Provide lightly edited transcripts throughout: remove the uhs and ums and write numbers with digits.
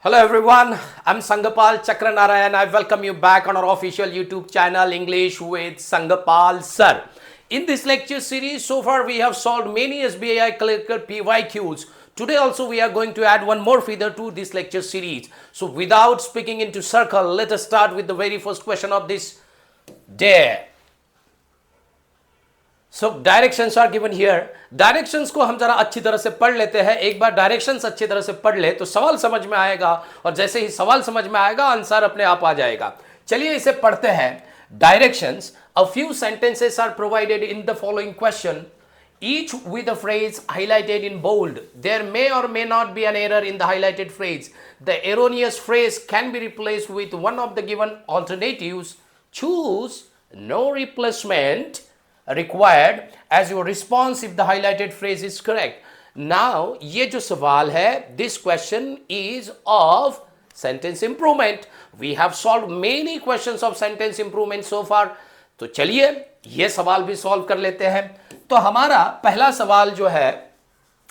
Hello everyone, I'm Sangapal Chakranarayan. I welcome you back on our official YouTube channel English with Sangapal Sir. In this lecture series, so far we have solved many SBI Clerkle PYQs. Today also we are going to add one more feather to this lecture series. So without speaking into circle, let us start with the very first question of this day. So directions are given here. Directions को हम जरा अच्छी तरह से पढ़ लेते हैं. एक बार डायरेक्शंस अच्छी तरह से पढ़ ले तो सवाल समझ में आएगा, और जैसे ही सवाल समझ में आएगा आंसर अपने आप आ जाएगा. चलिए इसे पढ़ते हैं. Directions. A few sentences are provided in the following question, each with a phrase highlighted in bold. There may or may not be an error in the highlighted phrase. The erroneous phrase can be replaced with one of the given alternatives. Choose no replacement required as your response if the highlighted phrase is correct. Now ये जो सवाल है, this question is of sentence improvement. We have solved many questions of sentence improvement so far. तो चलिए ये सवाल भी solve कर लेते हैं. तो हमारा पहला सवाल जो है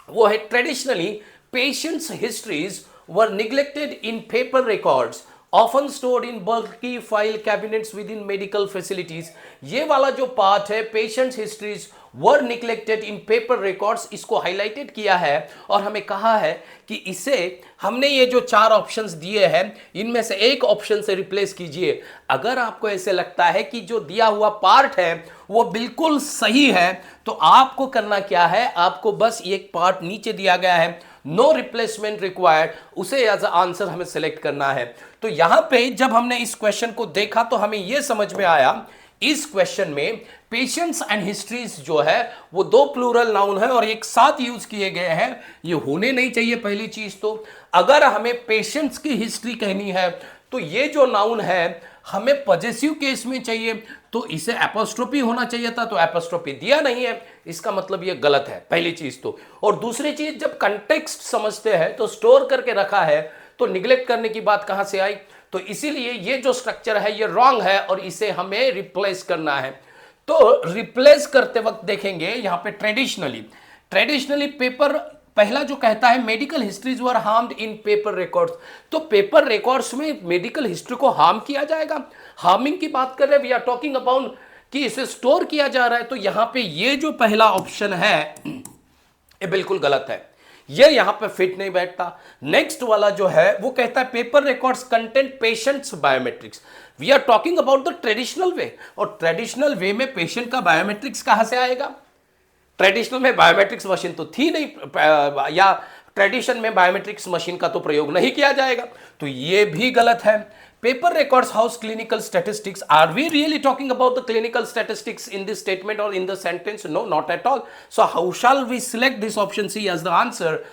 वो है, traditionally patients histories were neglected in paper records often stored in bulky file cabinets within medical facilities. ये वाला जो पार्ट है, पेशेंट्स हिस्ट्रीज वर निग्लेक्टेड इन पेपर रिकॉर्ड्स, इसको हाईलाइटेड किया है और हमें कहा है कि इसे हमने ये जो चार ऑप्शंस दिए हैं इनमें से एक ऑप्शन से रिप्लेस कीजिए. अगर आपको ऐसे लगता है कि जो दिया हुआ पार्ट है वो बिल्कुल सही है तो आपको करना क्या है, आपको बस एक पार्ट नीचे दिया गया है नो रिप्लेसमेंट रिक्वायर्ड, उसे एज आंसर हमें सेलेक्ट करना है. तो यहां पे जब हमने इस क्वेश्चन को देखा तो हमें यह समझ में आया, इस क्वेश्चन में पेशेंट्स एंड हिस्ट्रीज जो है वो दो प्लूरल नाउन है और एक साथ यूज किए गए हैं. ये होने नहीं चाहिए पहली चीज. तो अगर हमें पेशेंट्स की हिस्ट्री कहनी है तो ये जो नाउन है हमें पॉजेसिव केस में चाहिए, तो इसे एपोस्ट्रोफी होना चाहिए था, तो एपोस्ट्रोफी दिया नहीं है, इसका मतलब ये गलत है पहली चीज तो. और दूसरी चीज, जब कंटेक्स्ट समझते हैं तो स्टोर करके रखा है तो निग्लेक्ट करने की बात कहां से आई. तो इसीलिए ये जो स्ट्रक्चर है ये रॉन्ग है और इसे हमें रिप्लेस करना है. तो रिप्लेस करते वक्त देखेंगे यहां पे ट्रेडिशनली पेपर, पहला जो कहता है मेडिकल हिस्ट्रीज वर हार्म्ड इन पेपर रिकॉर्ड्स, तो पेपर रिकॉर्ड्स में मेडिकल हिस्ट्री को हार्म किया जाएगा. हार्मिंग की बात कर रहे हैं, वी आर टॉकिंग अबाउट कि इसे स्टोर किया जा रहा है. तो यहां पे ये जो पहला ऑप्शन है ये बिल्कुल गलत है, ये यहां पे फिट नहीं बैठता. नेक्स्ट वाला जो है वो कहता है paper records content patients biometrics. We are talking about the traditional way, और ट्रेडिशनल वे में पेशेंट का बायोमेट्रिक्स कहां से आएगा. ट्रेडिशनल में बायोमेट्रिक्स मशीन तो थी नहीं, या ट्रेडिशन में बायोमेट्रिक्स मशीन का तो प्रयोग नहीं किया जाएगा, तो ये भी गलत है. Paper records house clinical statistics, are we really talking about the clinical statistics in this statement और in the sentence? No, not at all. So how shall we select this option C as the answer?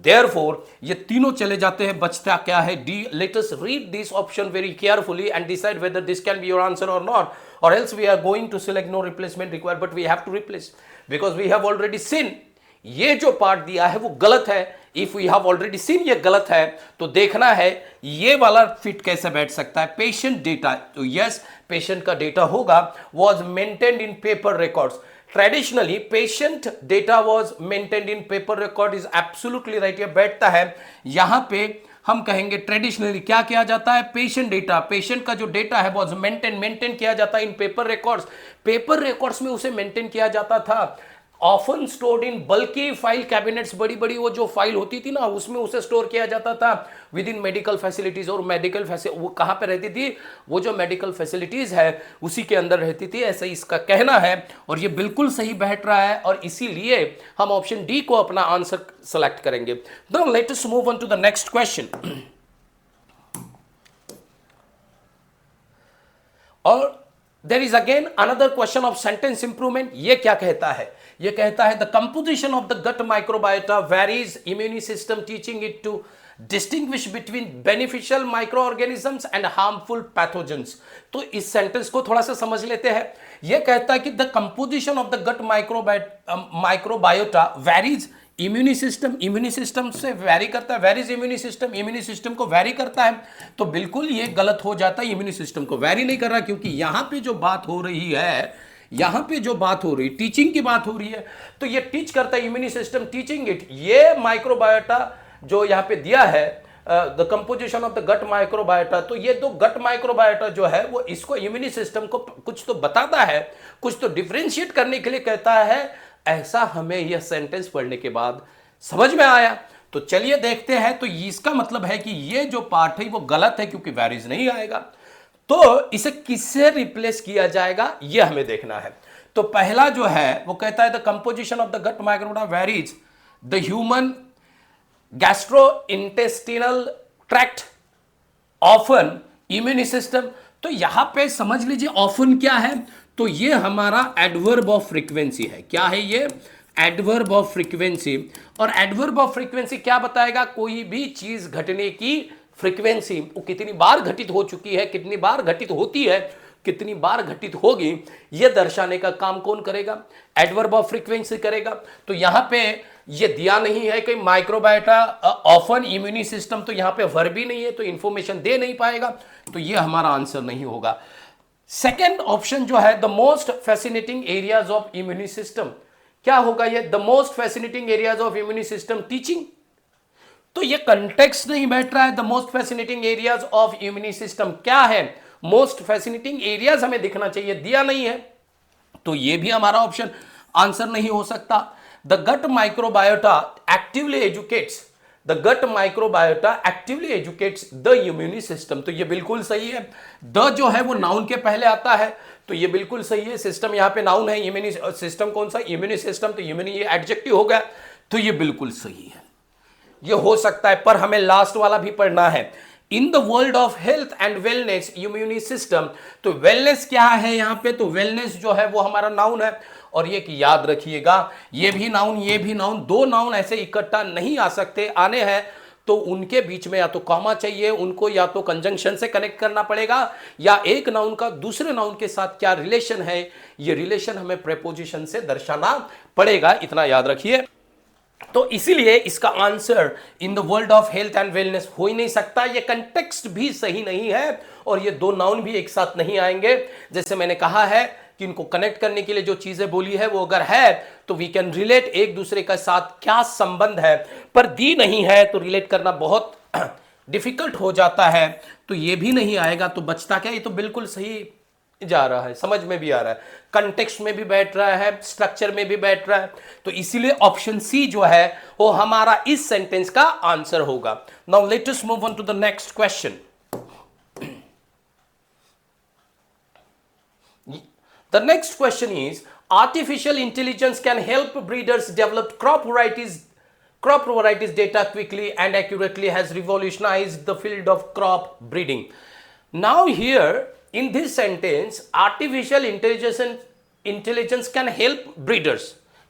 Therefore, ये तीनों चले जाते हैं, बचता क्या है D. Let us read this option very carefully and decide whether this can be your answer or not, or else we are going to select no replacement required, but we have to replace because we have already seen ये जो part दिया है वो गलत है. If we have already seen ये गलत है तो देखना है ये वाला फिट कैसे बैठ सकता है. पेशेंट डेटा, तो यस पेशेंट का डेटा होगा, was maintained in paper records. Traditionally, patient data was maintained in paper record is absolutely right. ये बैठता है. यहां पे हम कहेंगे ट्रेडिशनली क्या किया जाता है, पेशेंट डेटा, पेशेंट का जो डेटा है वो मेंटेन किया जाता है इन पेपर रिकॉर्ड्स. पेपर रिकॉर्ड्स में उसे मेंटेन किया जाता था. ऑफन स्टोर्ड इन बल्कि फाइल कैबिनेट्स, बड़ी बड़ी वो जो फाइल होती थी ना उसमें उसे स्टोर किया जाता था विद इन मेडिकल फैसिलिटीज. और मेडिकल वो कहाँ पे रहती थी, वो जो मेडिकल फैसिलिटीज है उसी के अंदर रहती थी, ऐसा इसका कहना है. और ये बिल्कुल सही बैठ रहा है और इसीलिए हम ऑप्शन डी को अपना आंसर सेलेक्ट करेंगे. Now let us move on to the next question. और there is again another question of sentence improvement. ये क्या कहता है, ये कहता है the composition of the gut microbiota varies immune system teaching it to distinguish between beneficial microorganisms and harmful pathogens. तो इस सेंटेंस को थोड़ा सा समझ लेते हैं. यह कहता है कि the composition of the gut microbiota varies immune system से वैरी करता है. वेरीज इम्यूनी सिस्टम को वैरी करता है. तो बिल्कुल ये गलत हो जाता है, इम्यूनी सिस्टम को वैरी नहीं कर रहा, क्योंकि यहां पे जो बात हो रही है, यहां पे जो बात हो रही है टीचिंग की बात हो रही है, तो ये टीच करता है इम्यूनी सिस्टम टीचिंग इट. ये माइक्रोबायोटा जो यहां पे दिया है the composition of the gut microbiota, तो ये दो गट माइक्रोबायोटा जो है वो इसको इम्यूनी सिस्टम को कुछ तो बताता है, कुछ तो डिफरेंशिएट करने के लिए कहता है। ऐसा हमें यह सेंटेंस पढ़ने के बाद समझ में आया। तो चलिए देखते हैं। तो इसका मतलब है कि ये जो पार्ट है वो गलत है क्योंकि वैरीज नहीं आएगा। तो इसे किससे रिप्लेस किया जाएगा ये हमें देखना है। तो पहला जो है वो कहता है the composition of the gut microbiota varies the human gastrointestinal tract often immune system. तो यहां पे समझ लीजिए ऑफन क्या है, तो ये हमारा एडवर्ब ऑफ फ्रीक्वेंसी है। क्या है ये? Adverb of frequency. और एडवर्ब ऑफ फ्रीक्वेंसी क्या बताएगा? कोई भी चीज घटने की फ्रीक्वेंसी, वो कितनी बार घटित हो चुकी है, कितनी बार घटित होती है, कितनी बार घटित होगी, यह दर्शाने का काम कौन करेगा? एडवर्ब ऑफ फ्रीक्वेंसी करेगा। तो यहां पे ये दिया नहीं है कि माइक्रोबायोटा ऑफन इम्यूनी सिस्टम, तो यहां पे वर्ब भी नहीं है, तो इंफॉर्मेशन दे नहीं पाएगा, तो ये हमारा आंसर नहीं होगा। सेकेंड ऑप्शन जो है the most fascinating areas of immune system, क्या होगा ये? The most fascinating areas of immune system teaching. तो ये कंटेक्स्ट नहीं बैठ रहा है। The most fascinating areas of immune system क्या है? मोस्ट फैसिनेटिंग एरियाज हमें दिखना चाहिए, दिया नहीं है, तो ये भी हमारा ऑप्शन आंसर नहीं हो सकता। The gut microbiota actively educates, the gut microbiota actively educates the immune system, तो ये बिल्कुल सही है। द जो है वो नाउन के पहले आता है, तो ये बिल्कुल सही है। सिस्टम यहाँ पे नाउन है, इम्यूनी सिस्टम कौन सा? इम्यूनी सिस्टम, तो इम्यूनी ये एडजेक्टिव हो गया, तो ये बिल्कुल सही है, ये हो सकता है। पर हमें लास्ट वाला भी पढ़ना है। In the world of health and wellness immune system, तो वेलनेस क्या है यहाँ पे? तो वेलनेस जो है वो हमारा नाउन है। और ये कि याद रखिएगा, ये भी नाउन, ये भी नाउन, दो नाउन ऐसे इकट्ठा नहीं आ सकते। आने हैं तो उनके बीच में या तो कॉमा चाहिए, उनको या तो कंजंक्शन से कनेक्ट करना पड़ेगा, या एक नाउन का दूसरे नाउन के साथ क्या रिलेशन है, ये रिलेशन हमें प्रेपोजिशन से दर्शाना पड़ेगा, इतना याद रखिए। तो इसीलिए इसका answer in the world of health and wellness हो ही नहीं सकता। ये कंटेक्स्ट भी सही नहीं है और ये दो नाउन भी एक साथ नहीं आएंगे। जैसे मैंने कहा है कि इनको कनेक्ट करने के लिए जो चीजें बोली है वो अगर है तो वी कैन रिलेट एक दूसरे के साथ क्या संबंध है, पर दी नहीं है तो रिलेट करना बहुत डिफिकल्ट हो जाता है, तो ये भी नहीं आएगा। तो बचता क्या? ये तो बिल्कुल सही जा रहा है, समझ में भी आ रहा है, कंटेक्स्ट में भी बैठ रहा है, स्ट्रक्चर में भी बैठ रहा है, तो इसीलिए ऑप्शन सी जो है वो हमारा इस सेंटेंस का आंसर होगा। Now let us move on to the next question. The next question is, artificial intelligence can help breeders develop crop varieties data quickly and accurately, has revolutionized the field of crop breeding. Now here in this sentence, artificial intelligence can help breeders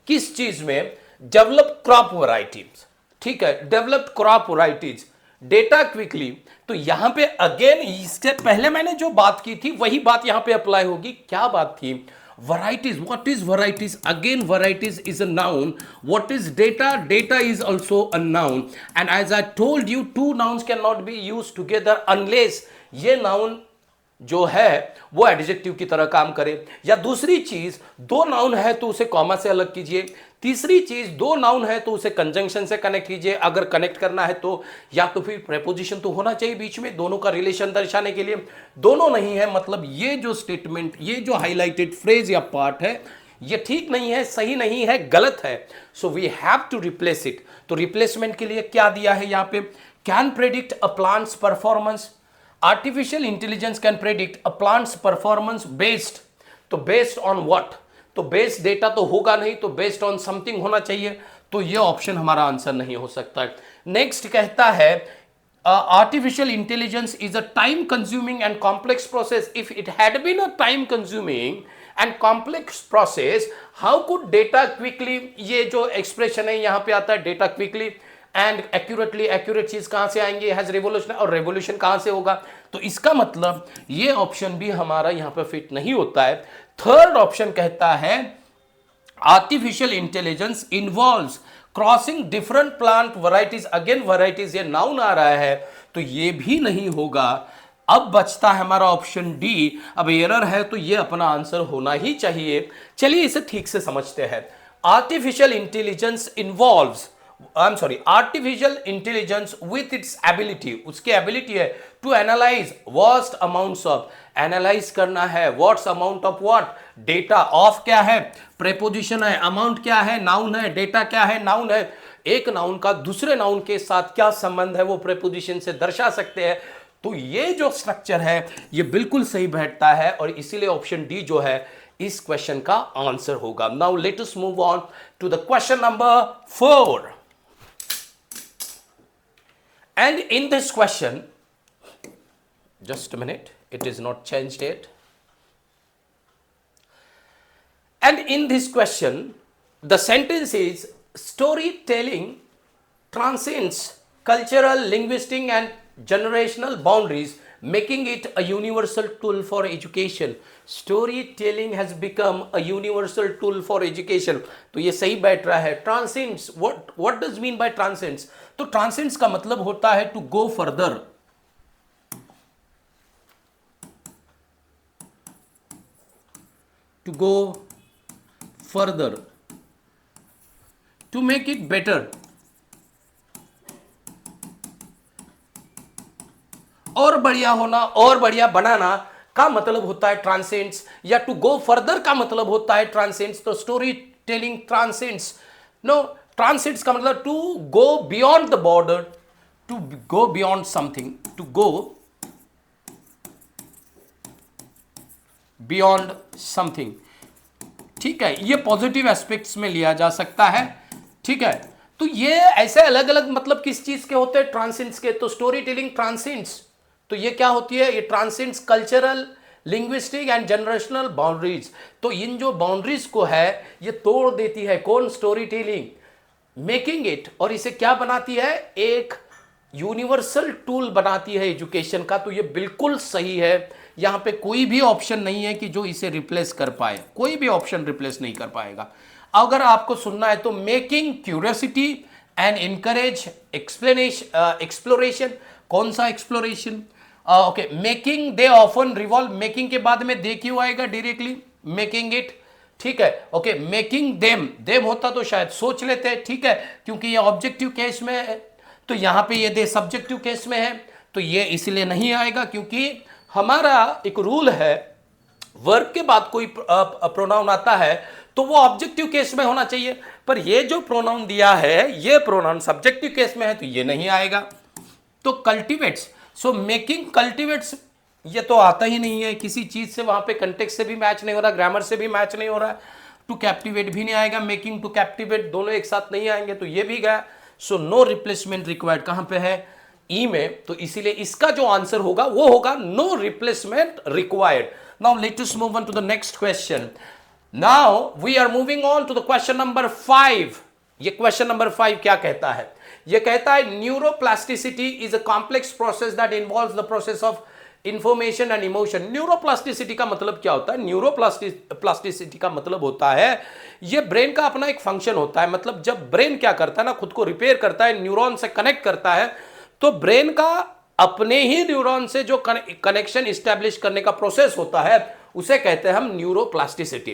किस चीज में? Develop crop varieties, ठीक है, develop crop varieties data quickly. तो यहां पे again इससे पहले मैंने जो बात की थी वही बात यहां पे अप्लाई होगी। क्या बात थी? varieties. What is varieties? Again, varieties is a noun. What is data? Data is also a noun. And as I told you, two nouns cannot be used together unless ये noun जो है वो adjective की तरह काम करे, या दूसरी चीज दो नाउन है तो उसे कॉमा से अलग कीजिए, तीसरी चीज दो नाउन है तो उसे कंजंक्शन से कनेक्ट कीजिए। अगर कनेक्ट करना है तो या तो फिर प्रेपोजिशन तो होना चाहिए बीच में, दोनों का रिलेशन दर्शाने के लिए। दोनों नहीं है, मतलब ये जो स्टेटमेंट, ये जो हाईलाइटेड फ्रेज या पार्ट है ये ठीक नहीं है, सही नहीं है, गलत है। So we have to replace it. तो रिप्लेसमेंट के लिए क्या दिया है यहाँ पे? Can predict a plant's performance. Artificial intelligence can predict a plant's performance based, तो बेस्ड ऑन व्हाट? तो बेस्ड डेटा तो होगा नहीं, तो बेस्ड ऑन समथिंग होना चाहिए, तो ये ऑप्शन हमारा आंसर नहीं हो सकता है। नेक्स्ट कहता है artificial intelligence is a time consuming and complex process. If it had been a time consuming and complex process, how could data quickly, ये जो एक्सप्रेशन है यहां पे आता है data quickly and accurately, accurate चीज कहां से आएंगे? हैज रेवोल्यूशन, और रेवोल्यूशन कहां से होगा? तो इसका मतलब ये ऑप्शन भी हमारा यहां पे फिट नहीं होता है। थर्ड ऑप्शन कहता है artificial intelligence involves crossing different plant varieties. Again varieties ये नाउन आ रहा है, तो ये भी नहीं होगा। अब बचता है हमारा ऑप्शन डी। अब एरर है तो ये अपना आंसर होना ही चाहिए। चलिए इसे ठीक से समझते हैं। Artificial intelligence involves I am sorry, artificial intelligence with its ability, उसकी एबिलिटी है to analyse vast amounts of, analyse करना है what's amount of what, data. Of क्या है, प्रेपोजिशन है, अमाउंट क्या है, नाउन है, डेटा क्या है, नाउन है। एक नाउन का दूसरे नाउन के साथ क्या संबंध है वो प्रेपोजिशन से दर्शा सकते हैं। तो ये जो स्ट्रक्चर है ये बिल्कुल सही बैठता है और इसीलिए ऑप्शन डी जो है इस क्वेश्चन का आंसर होगा। Now let us move on to the question number 4। And in this question, just a minute, it is not changed yet. And in this question the sentence is storytelling transcends cultural, linguistic and generational boundaries, making it a universal tool for education. Storytelling has become a universal tool for education. तो ये सही बैठ रहा है। Transcends, what does mean by transcends? तो transcends का मतलब होता है to go further, to go further, to make it better, और बढ़िया होना, और बढ़िया बनाना का मतलब होता है ट्रांसेंड्स, या टू गो फर्दर का मतलब होता है ट्रांसेंड्स। तो story telling transcends, no, transcends का मतलब to go beyond the border, to go beyond something, to go beyond something. ठीक है, ये पॉजिटिव एस्पेक्ट्स में लिया जा सकता है। ठीक है, तो ये ऐसे अलग अलग मतलब किस चीज के होते हैं, ट्रांसेंड्स के। तो स्टोरी टेलिंग ट्रांसेंड्स, तो ये क्या होती है, ये transcends cultural, linguistic and generational boundaries. तो इन जो बाउंड्रीज को है ये तोड़ देती है कौन, स्टोरी टेलिंग, मेकिंग इट, और इसे क्या बनाती है, एक यूनिवर्सल टूल बनाती है एजुकेशन का। तो ये बिल्कुल सही है, यहां पे कोई भी ऑप्शन नहीं है कि जो इसे रिप्लेस कर पाए, कोई भी ऑप्शन रिप्लेस नहीं कर पाएगा। अगर आपको सुनना है तो making curiosity and encourage exploration, कौन सा exploration, okay, making they often revolve, making के बाद में दे क्यों आएगा डायरेक्टली, मेकिंग इट, ठीक है, ओके, मेकिंग देम, देम होता तो शायद सोच लेते, ठीक है, क्योंकि ये ऑब्जेक्टिव केस में है, तो यहां पे ये दे सब्जेक्टिव केस में है, तो ये इसलिए नहीं आएगा, क्योंकि हमारा एक रूल है वर्ब के बाद कोई प्रोनाउन आता है तो वो ऑब्जेक्टिव केस में होना चाहिए, पर ये जो प्रोनाउन दिया है ये प्रोनाउन सब्जेक्टिव केस में है तो ये नहीं आएगा। तो कल्टिवेट्स, सो मेकिंग कल्टिवेट्स, ये तो आता ही नहीं है किसी चीज से, वहां पे कंटेक्स्ट से भी मैच नहीं हो रहा, ग्रामर से भी मैच नहीं हो रहा है, टू कैप्टिवेट भी नहीं आएगा, मेकिंग टू कैप्टिवेट दोनों एक साथ नहीं आएंगे, तो ये भी गया। सो नो रिप्लेसमेंट रिक्वायर्ड कहां पे है, ई में, तो इसीलिए इसका जो आंसर होगा वो होगा no replacement required. Now let us move on to the next question. Now we are moving on to the question number 5। ये क्वेश्चन नंबर 5 क्या कहता है, ये कहता है neuroplasticity is a complex process that involves the process of information and emotion. Neuroplasticity का मतलब क्या होता है, न्यूरोप्लास्टिसिटी का मतलब होता है ये ब्रेन का अपना एक फंक्शन होता है, मतलब जब ब्रेन क्या करता है ना, खुद को रिपेयर करता है, न्यूरॉन से कनेक्ट करता है, तो ब्रेन का अपने ही न्यूरॉन से जो कनेक्शन इस्टेब्लिश करने का प्रोसेस होता है उसे कहते हैं हम न्यूरोप्लास्टिसिटी।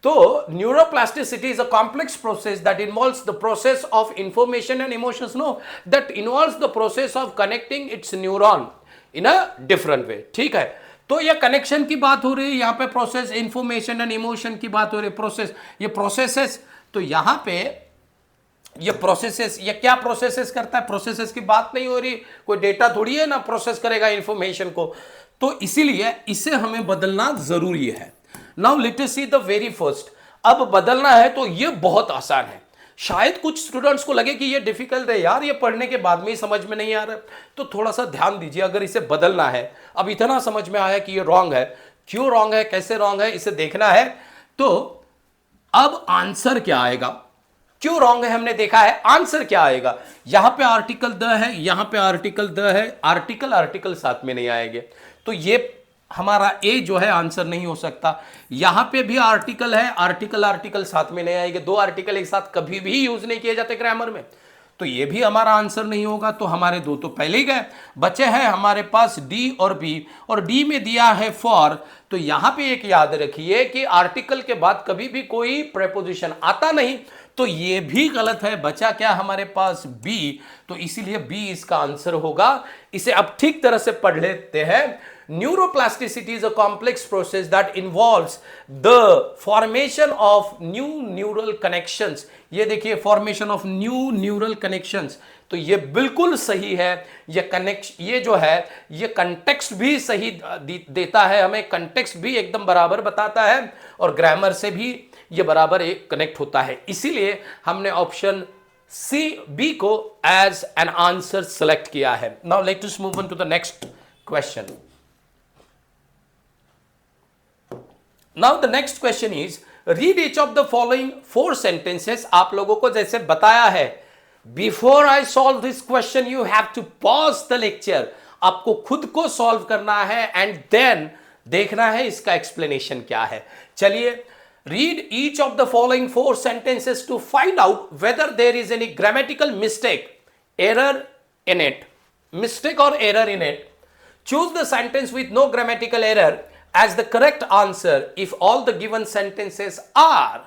तो neuroplasticity is a complex process that involves the process of information and emotions, no, that involves the process of connecting its neuron in a different way. ठीक है, तो ये कनेक्शन की बात हो रही है यहाँ पे, प्रोसेस, इंफॉर्मेशन एंड इमोशन की बात हो रही है, प्रोसेस, ये प्रोसेसेस, तो यहाँ पे ये प्रोसेसेस, ये क्या प्रोसेसेस करता है, प्रोसेसेस की बात नहीं हो रही, कोई डेटा थोड़ी है ना प्रोसेस करेगा इंफॉर्मेशन को, तो इसीलिए इसे हमें बदलना जरूरी है। Now let us see the very first. अब बदलना है तो ये बहुत आसान है, शायद कुछ स्टूडेंट्स को लगे कि ये डिफिकल्ट है यार, ये पढ़ने के बाद में ही समझ में नहीं आ रहा, तो थोड़ा सा ध्यान दीजिए। अगर इसे बदलना है, अब इतना समझ में आया कि ये रॉन्ग है, क्यों रॉन्ग है, कैसे रॉन्ग है, इसे देखना है, तो अब आंसर क्या आएगा, क्यों रॉन्ग है हमने देखा है, आंसर क्या आएगा। यहां पे आर्टिकल द है, यहां पे आर्टिकल द है, आर्टिकल साथ में नहीं आएंगे, तो ये हमारा ए जो है आंसर नहीं हो सकता। यहां पे भी आर्टिकल है, आर्टिकल साथ में नहीं आएंगे, दो आर्टिकल एक साथ कभी भी यूज नहीं किए जाते ग्रामर में, तो ये भी हमारा आंसर नहीं होगा। तो हमारे दो तो पहले ही गए, बचे हैं हमारे पास डी और बी, और डी में दिया है फॉर, तो यहां पे एक याद रखिए कि आर्टिकल के बाद कभी भी कोई प्रेपोजिशन आता नहीं, तो ये भी गलत है, बचा क्या हमारे पास बी, तो इसीलिए बी इसका आंसर होगा। इसे अब ठीक तरह से पढ़ लेते हैं। Neuroplasticity is a complex process that involves the formation of new neural connections. ये देखिए, formation of new neural connections, तो ये बिल्कुल सही है। ये जो है ये कंटेक्स्ट भी सही देता है हमें, कंटेक्स्ट भी एकदम बराबर बताता है और ग्रामर से भी ये बराबर एक कनेक्ट होता है। इसीलिए हमने ऑप्शन सी बी को एज एन आंसर सेलेक्ट किया है। Now let us move on to the next question. Now the next question is read each of the following 4 sentences. आप लोगों को जैसे बताया है, before I solve this question you have to pause the lecture. आपको खुद को solve करना है एंड देन देखना है इसका एक्सप्लेनेशन क्या है। चलिए, read each of the following 4 sentences to find out whether there is any grammatical mistake, error in it, mistake or error in it. Choose the sentence with no grammatical error as the correct answer if all the given sentences are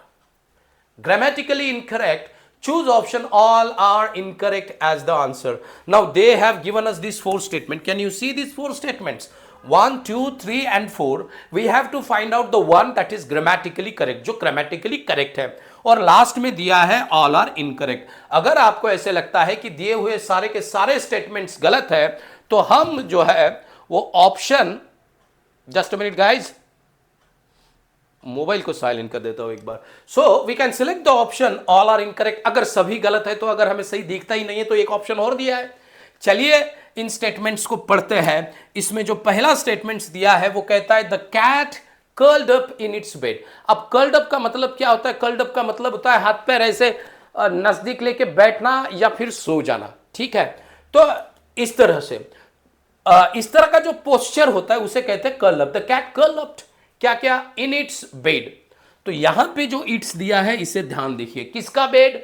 grammatically incorrect. Choose option all are incorrect as the answer. Now they have given us these 4 statements. Can you see these 4 statements? 1, 2, 3 and 4. We have to find out the one that is grammatically correct, जो grammatically correct है, और last में दिया है all are incorrect. अगर आपको ऐसे लगता है कि दिए हुए सारे के सारे स्टेटमेंट्स गलत है, तो हम जो है वो option, just a minute guys, mobile को साइलेंट कर देता हूं एक बार। So we can select the option all are incorrect. अगर सभी गलत है तो अगर हमें सही दिखता ही नहीं है तो एक ऑप्शन और दिया है। चलिए इन स्टेटमेंट्स को पढ़ते हैं। इसमें जो पहला स्टेटमेंट्स दिया है वो कहता है the cat curled up in its bed. अब कर्ल्ड अप का मतलब क्या होता है? कर्ल्ड अप का मतलब होता है हाथ पैर ऐसे नजदीक लेके बैठना या फिर सो जाना, ठीक है। तो इस तरह से इस तरह का जो पोस्चर होता है उसे कहते हैं curl up. The cat curl up क्या क्या इन इट्स बेड। तो यहां पे जो इट्स दिया है इसे ध्यान देखिए, किसका बेड?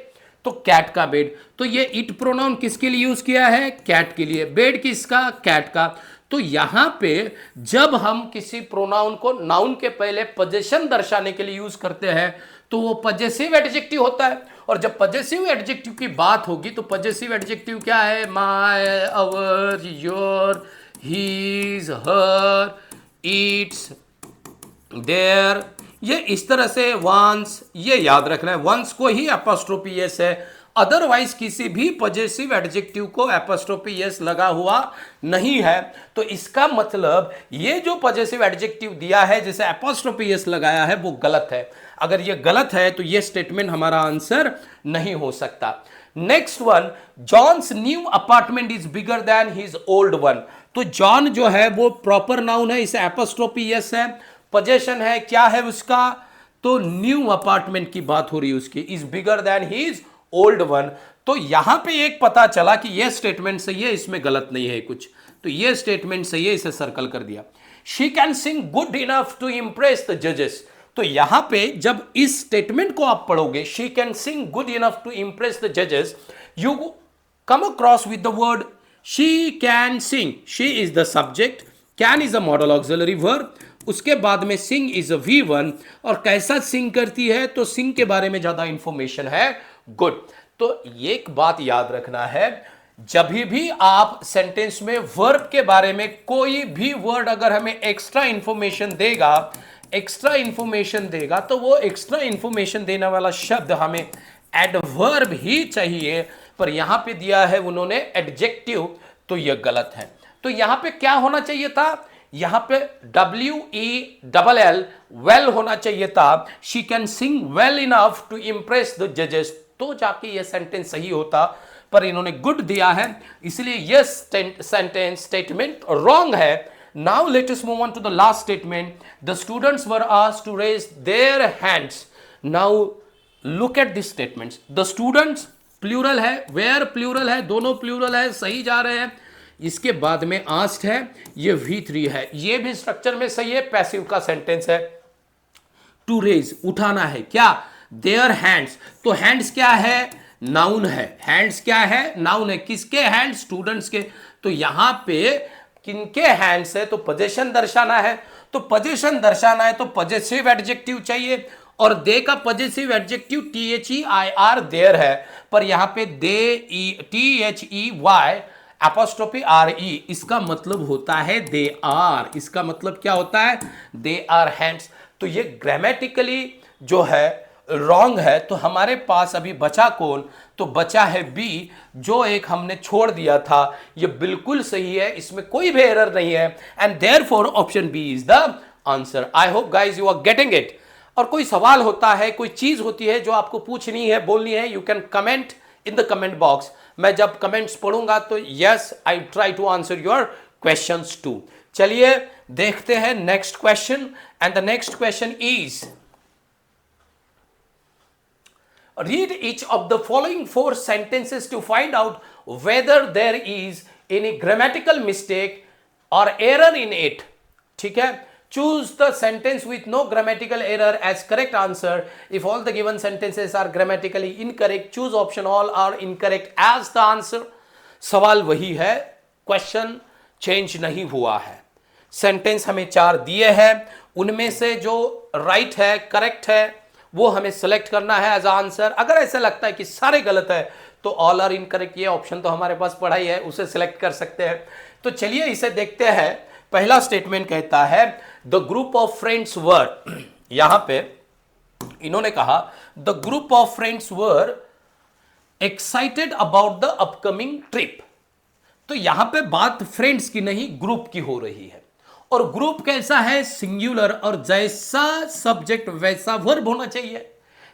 तो कैट का बेड। तो ये इट प्रोनाउन किसके लिए यूज किया है? कैट के लिए। बेड किसका? कैट का। तो यहां पे जब हम किसी प्रोनाउन को नाउन के पहले पोजीशन दर्शाने के लिए यूज करते हैं तो वो पजेसिव एडजेक्टिव होता है। और जब पजेसिव एडजेक्टिव की बात होगी तो पजेसिव एडजेक्टिव क्या है? My, our, your, his, her, its, their, ये इस तरह से वंस, ये याद रखना है, वंस को ही एपोस्ट्रोफी एस है, अदरवाइज किसी भी पजेसिव एडजेक्टिव को एपोस्ट्रोफी एस लगा हुआ नहीं है। तो इसका मतलब ये जो पजेसिव एडजेक्टिव दिया है जिसे एपोस्ट्रोफी एस लगाया है वो गलत है। अगर ये गलत है तो ये स्टेटमेंट हमारा आंसर नहीं हो सकता। Next one, John's new apartment is bigger than his old one. तो जॉन जो है वो प्रॉपर नाउन है, इसे एपोस्ट्रोफी एस है, पोजेशन है, क्या है उसका? तो न्यू अपार्टमेंट की बात हो रही है उसकी, is bigger than his old one. तो यहां पे एक पता चला कि यह स्टेटमेंट सही है, इसमें गलत नहीं है कुछ, तो यह स्टेटमेंट सही है, इसे सर्कल कर दिया। She can sing good enough to impress the जजेस। तो यहां पे जब इस स्टेटमेंट को आप पढ़ोगे, she can sing good enough to impress the जजेस, you come across with the word she can sing. She is the subject, can is a modal auxiliary verb, उसके बाद में सिंग इज अ V1, और कैसा सिंग करती है? तो सिंग के बारे में ज्यादा इंफॉर्मेशन है, गुड। तो एक बात याद रखना है, जब भी आप सेंटेंस में वर्ब के बारे में कोई भी वर्ड अगर हमें एक्स्ट्रा इंफॉर्मेशन देगा, तो वो एक्स्ट्रा इंफॉर्मेशन देने वाला शब्द हमें एडवर्ब ही चाहिए, पर यहां पे दिया है उन्होंने एडजेक्टिव, तो यह गलत है। तो यहां पे क्या होना चाहिए था? यहां पे WELL वेल होना चाहिए था। She can sing well enough to impress the जजेस, तो जाके यह सेंटेंस सही होता, पर इन्होंने गुड दिया है, इसलिए यह सेंटेंस स्टेटमेंट रॉन्ग है। Now let us move on to the last statement. The students were asked to raise their hands. Now look at this statements. The students plural है, वेयर प्लूरल है, दोनों plural है, सही जा रहे हैं। इसके बाद में आस्क्ड है, ये V3 है, ये भी स्ट्रक्चर में सही है, पैसिव का सेंटेंस है। टू रेज उठाना है, क्या? Their hands. तो हैंड्स क्या है? नाउन है। हैंड्स क्या है? नाउन है। किसके हैंड्स? स्टूडेंट्स के। तो यहां पे किनके हैंड्स है? तो पोजीशन दर्शाना है। तो पोजीशन दर्शाना है तो पजेसिव एडजेक्टिव चाहिए, और दे का पॉजिटिव एडजेक्टिव THEIR देयर है, पर यहां पे दे THEY एपोस्ट्रोफी RE, इसका मतलब होता है दे आर। इसका मतलब क्या होता है? They are hands. तो ये ग्रामेटिकली जो है रॉन्ग है। तो हमारे पास अभी बचा कौन? तो बचा है बी, जो एक हमने छोड़ दिया था। ये बिल्कुल सही है, इसमें कोई भी एरर नहीं है, and therefore option B is the answer. I hope guys you are getting it. और कोई सवाल होता है, कोई चीज होती है जो आपको पूछनी है, बोलनी है, you can comment in the comment box. मैं जब कमेंट्स पढ़ूंगा तो yes, I try to answer your questions too. चलिए देखते हैं next question, and the next question is read each of the following 4 sentences to find out whether there is any grammatical mistake or error in it. ठीक है? Choose the sentence with no grammatical error as correct answer. If all the given sentences are grammatically incorrect, choose option all are incorrect as the answer. सवाल वही है, question change नहीं हुआ है। Sentence हमें 4 दिए हैं, उनमें से जो राइट है, करेक्ट है, वो हमें सेलेक्ट करना है एज आंसर। अगर ऐसा लगता है कि सारे गलत है तो ऑल आर इनकरेक्ट, ये ऑप्शन तो हमारे पास पड़ा ही है, उसे सिलेक्ट कर सकते हैं। तो चलिए इसे देखते हैं। पहला स्टेटमेंट कहता है the group of friends were, यहां पे इन्होंने कहा the group of friends were excited about the upcoming trip. तो यहां पे बात फ्रेंड्स की नहीं, ग्रुप की हो रही है। और ग्रुप कैसा है? सिंगुलर, और जैसा सब्जेक्ट वैसा वर्ब होना चाहिए।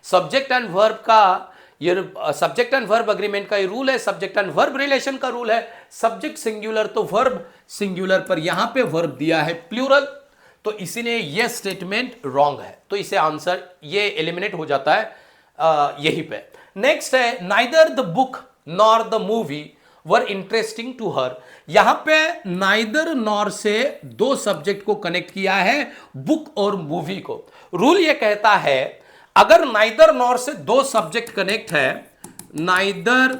सब्जेक्ट एंड वर्ब का ये सब्जेक्ट एंड वर्ब अग्रीमेंट का ये रूल है, सब्जेक्ट एंड वर्ब रिलेशन का रूल है। सब्जेक्ट सिंगुलर तो वर्ब सिंगुलर, पर यहां पे वर्ब दिया है प्लूरल, तो इसीलिए ये स्टेटमेंट रॉन्ग है। तो इसे आंसर ये एलिमिनेट हो जाता है यहीं पे। नेक्स्ट है neither the book nor the movie were interesting to her. यहां पे नाइदर नॉर से 2 सब्जेक्ट को कनेक्ट किया है, बुक और मूवी को। रूल ये कहता है अगर नाइदर नॉर से 2 सब्जेक्ट कनेक्ट है, नाइदर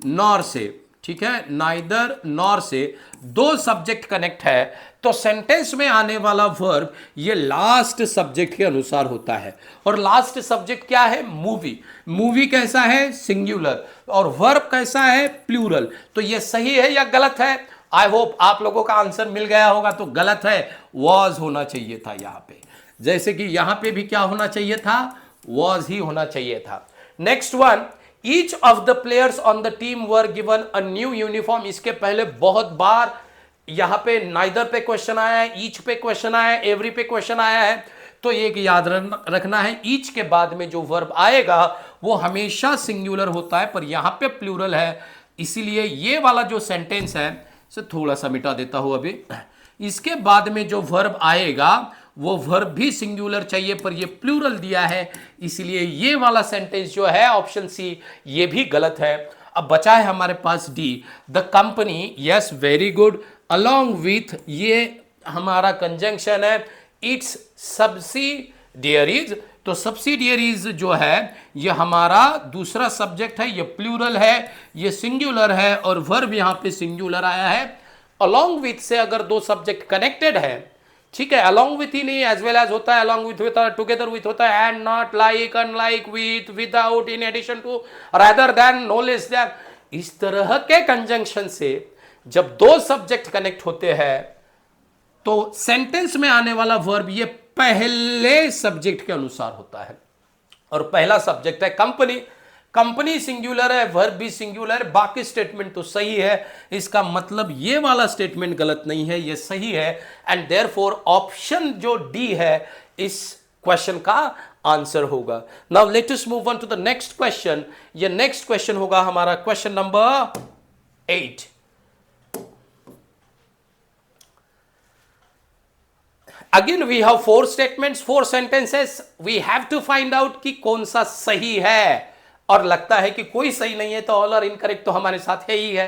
नॉर से, ठीक है, नाइदर नॉर से 2 सब्जेक्ट कनेक्ट है, तो सेंटेंस में आने वाला वर्ब ये लास्ट सब्जेक्ट के अनुसार होता है। और लास्ट सब्जेक्ट क्या है? मूवी। मूवी कैसा है? सिंगुलर। और वर्ब कैसा है? प्लूरल। तो ये सही है या गलत है? आई होप आप लोगों का आंसर मिल गया होगा। तो गलत है, वॉज होना चाहिए था यहां पे। जैसे कि यहां पे भी क्या होना चाहिए था? वॉज ही होना चाहिए था। Next one, each of the players on the team were given a new uniform. इसके पहले बहुत बार यहां पे नाइदर पे क्वेश्चन आया है, ईच पे क्वेश्चन आया है, एवरी पे क्वेश्चन आया है। तो एक याद रखना है, ईच के बाद में जो वर्ब आएगा वो हमेशा सिंगुलर होता है, पर यहां पे प्लूरल है। इसीलिए ये वाला जो सेंटेंस है इसे थोड़ा सा मिटा देता हूं अभी। इसके बाद में जो वर्ब आएगा वो वर्ब भी सिंगुलर चाहिए, पर ये प्लूरल दिया है, इसलिए ये वाला सेंटेंस जो है ऑप्शन सी ये भी गलत है। अब बचा है हमारे पास D, the company. Yes, very good. Along with, ये हमारा कंजंक्शन है, इट्स सब्सिडियरीज। तो सब्सिडियरीज जो है ये हमारा दूसरा सब्जेक्ट है, ये प्लूरल है, ये सिंगुलर है, और वर्ब यहां पे सिंगुलर आया है। अलोंग विथ से अगर 2 सब्जेक्ट कनेक्टेड है, ठीक है, अलोंग विथ ही नहीं, एज वेल एज होता है, अलोंग विथ होता है, टुगेदर विथ होता है, and, not, like, unlike, with, without, in addition to, rather than, no less than. इस तरह के कंजंक्शन से जब 2 सब्जेक्ट कनेक्ट होते हैं तो सेंटेंस में आने वाला वर्ब ये पहले सब्जेक्ट के अनुसार होता है। और पहला सब्जेक्ट है कंपनी। कंपनी सिंगुलर है, वर्ब भी सिंगुलर है, बाकी स्टेटमेंट तो सही है। इसका मतलब ये वाला स्टेटमेंट गलत नहीं है, ये सही है, एंड देयरफॉर ऑप्शन जो डी है इस क्वेश्चन का आंसर होगा। Now let us move on to the next question. ये नेक्स्ट क्वेश्चन होगा हमारा question number 8। Again we have 4 statements, 4 sentences. We have to find out कि कौन सा सही है, और लगता है कि कोई सही नहीं है तो ऑल आर इनकरेक्ट तो हमारे साथ है ही है।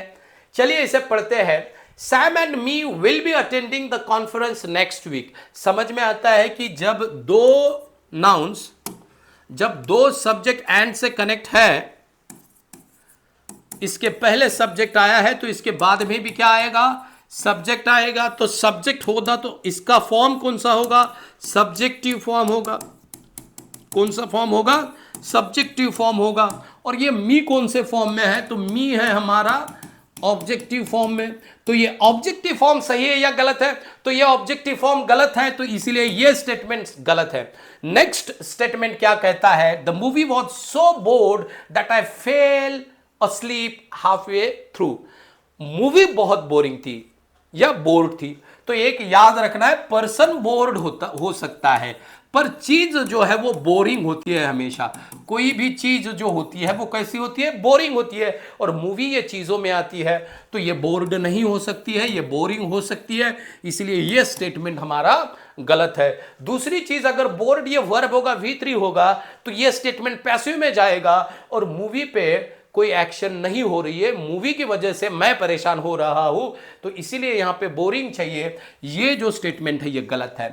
चलिए इसे पढ़ते हैं। Sam and me will be attending the conference next week. समझ में आता है कि जब 2 नाउन्स, जब 2 सब्जेक्ट एंड से कनेक्ट है, इसके पहले सब्जेक्ट आया है तो इसके बाद में भी क्या आएगा? सब्जेक्ट आएगा। तो सब्जेक्ट होगा तो इसका फॉर्म कौन सा होगा? सब्जेक्टिव फॉर्म होगा। कौन सा फॉर्म होगा? सब्जेक्टिव फॉर्म होगा। और ये मी कौन से फॉर्म में है? तो मी है हमारा ऑब्जेक्टिव फॉर्म में। तो ये ऑब्जेक्टिव फॉर्म सही है या गलत है? तो ये ऑब्जेक्टिव फॉर्म गलत है, तो इसीलिए ये स्टेटमेंट गलत है। नेक्स्ट स्टेटमेंट क्या कहता है? The movie was so board that I fail asleep halfway through। Movie बहुत बोरिंग थी या बोर्ड थी। तो एक याद रखना है, पर्सन बोर्ड हो सकता है, पर चीज जो है वो बोरिंग होती है हमेशा। कोई भी चीज जो होती है वो कैसी होती है? बोरिंग होती है। और मूवी ये चीजों में आती है, तो ये बोर्ड नहीं हो सकती है, ये बोरिंग हो सकती है। इसलिए ये स्टेटमेंट हमारा गलत है। दूसरी चीज, अगर बोर्ड ये वर्ब होगा, V3 होगा, तो ये स्टेटमेंट पैसिव में जाएगा और मूवी पे कोई एक्शन नहीं हो रही है, मूवी की वजह से मैं परेशान हो रहा हूं, तो इसीलिए यहां पे बोरिंग चाहिए। ये जो स्टेटमेंट है ये गलत है।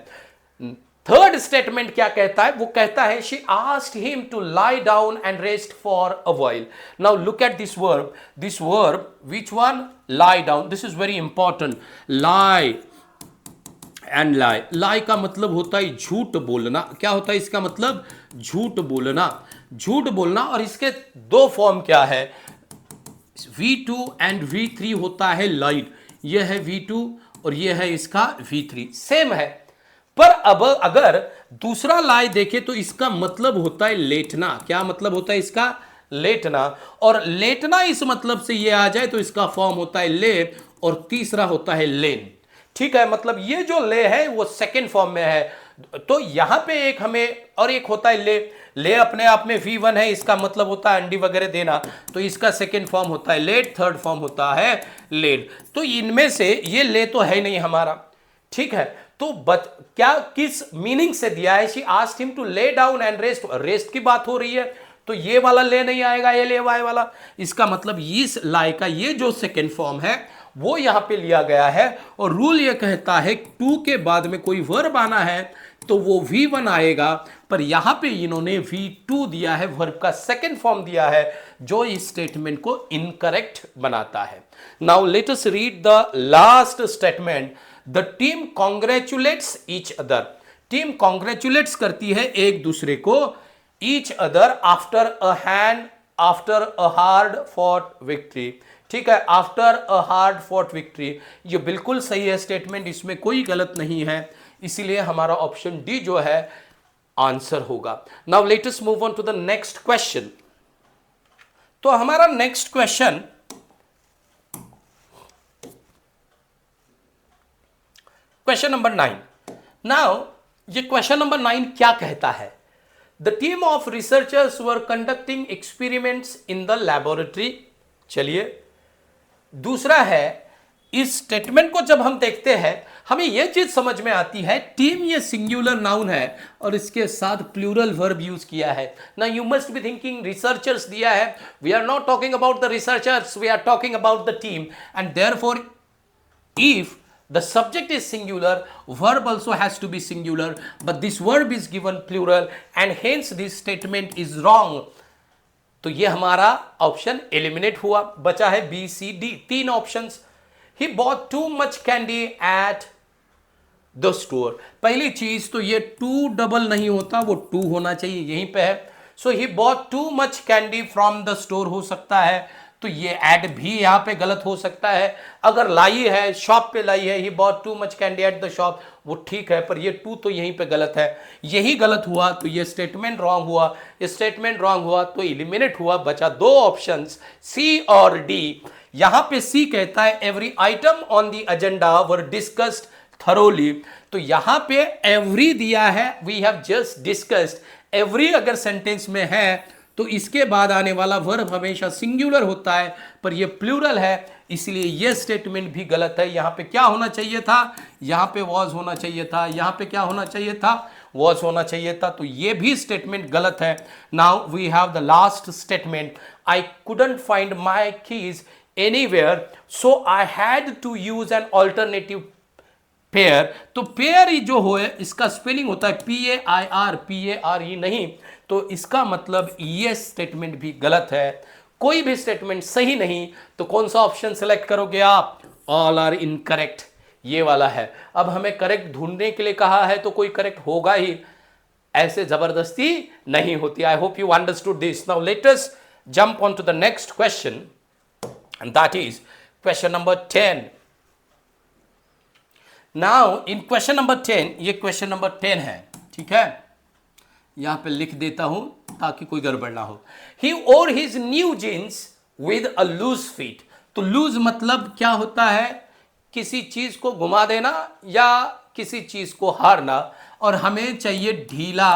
थर्ड स्टेटमेंट क्या कहता है? वो कहता है she asked him to lie down and rest for a while. Now look at this verb which one? Lie down. This is very important. Lie and lie का मतलब होता है झूठ बोलना। क्या होता है इसका मतलब? झूठ बोलना। झूठ बोलना। और इसके दो फॉर्म क्या है? V2 एंड V3 होता है लाइड। यह है V2 और यह है इसका V3, सेम है। पर अब अगर दूसरा लाई देखे तो इसका मतलब होता है लेटना। क्या मतलब होता है इसका? लेटना। और लेटना इस मतलब से ये आ जाए तो इसका फॉर्म होता है ले, और तीसरा होता है लेन। ठीक है, मतलब ये जो ले है वो सेकेंड फॉर्म में है। तो यहां पे एक हमें, और एक होता है ले अपने आप में V1 है, इसका मतलब होता है अंडी वगैरह देना, तो इसका सेकेंड फॉर्म होता है लेट, थर्ड फॉर्म होता है लेड। तो इनमें से ये ले तो है नहीं हमारा, ठीक है। तो क्या किस मीनिंग से दिया है? She asked him to lay down and rest, rest की बात हो रही है, तो ये वाला ले नहीं आएगा, ये ले वाई वाला। इसका मतलब इस लाई का ये जो सेकेंड फॉर्म है वो यहां पे लिया गया है। और रूल ये कहता है टू के बाद में कोई वर्ब आना है तो वो V1 आएगा, पर यहां पे इन्होंने V2 दिया है, वर्ब का सेकेंड फॉर्म दिया है, जो इस स्टेटमेंट को इनकरेक्ट बनाता है। Now let us read the last statement. The team congratulates each other. Team congratulates करती है एक दूसरे को, each other after a hard fought victory. ठीक है, after a hard fought victory, ये बिल्कुल सही है स्टेटमेंट, इसमें कोई गलत नहीं है, इसीलिए हमारा ऑप्शन डी जो है आंसर होगा। Now let us move on to the next question. तो हमारा नेक्स्ट क्वेश्चन क्वेश्चन नंबर 9। नाउ ये क्वेश्चन नंबर 9 क्या कहता है? The team of researchers were conducting experiments in the laboratory. चलिए, दूसरा है, इस स्टेटमेंट को जब हम देखते हैं हमें यह चीज समझ में आती है, टीम ये सिंगुलर नाउन है और इसके साथ प्लूरल वर्ब यूज किया है ना। You must be thinking researchers दिया है, we are not talking about the researchers, we are talking about the team, and therefore if the subject is singular, verb also has to be singular, but this verb is given plural and hence this statement is wrong। तो ये हमारा option eliminate हुआ, बचा है B C D, तीन options. He bought too much candy at the store. पहली चीज तो ये टू डबल नहीं होता, वो टू होना चाहिए, यहीं पे है। So he bought too much candy from the store हो सकता है, तो ये एड भी यहां पे गलत हो सकता है। अगर लाई है, शॉप पे लाई है, ही bought too much candy at the shop, वो ठीक है, पर ये टू तो यहीं पे गलत है। यही गलत हुआ तो ये स्टेटमेंट रॉन्ग हुआ, ये स्टेटमेंट रॉन्ग हुआ तो एलिमिनेट हुआ, बचा दो ऑप्शंस सी और डी। यहां पे सी कहता है every item on the agenda were discussed thoroughly, तो यहां पे एवरी दिया है, we have just discussed. Every अगर सेंटेंस में है तो इसके बाद आने वाला वर्ब हमेशा सिंगुलर होता है, पर ये प्लूरल है, इसलिए ये स्टेटमेंट भी गलत है। यहां पे क्या होना चाहिए था? यहां पे वॉज होना चाहिए था, यहां पे क्या होना चाहिए था? वॉज होना चाहिए था, तो ये भी स्टेटमेंट गलत है। Now we have the last statement, I couldn't find my keys anywhere so I had to use an alternative pair. तो पेयर ही जो हो इसका स्पेलिंग होता है PAIR, PARE नहीं, तो इसका मतलब ये स्टेटमेंट भी गलत है। कोई भी स्टेटमेंट सही नहीं, तो कौन सा ऑप्शन सेलेक्ट करोगे आप? ऑल आर इनकरेक्ट, ये वाला है। अब हमें करेक्ट ढूंढने के लिए कहा है तो कोई करेक्ट होगा ही। ऐसे जबरदस्ती नहीं होती। I hope you understood this. Now let us jump on to the next question and that is question number 10। Now in question number 10, ये क्वेश्चन नंबर 10 है, ठीक है, यहां पे लिख देता हूं ताकि कोई गड़बड़ ना हो। He wore his new jeans with a loose fit. तो लूज मतलब क्या होता है, किसी चीज को घुमा देना या किसी चीज को हारना, और हमें चाहिए ढीला,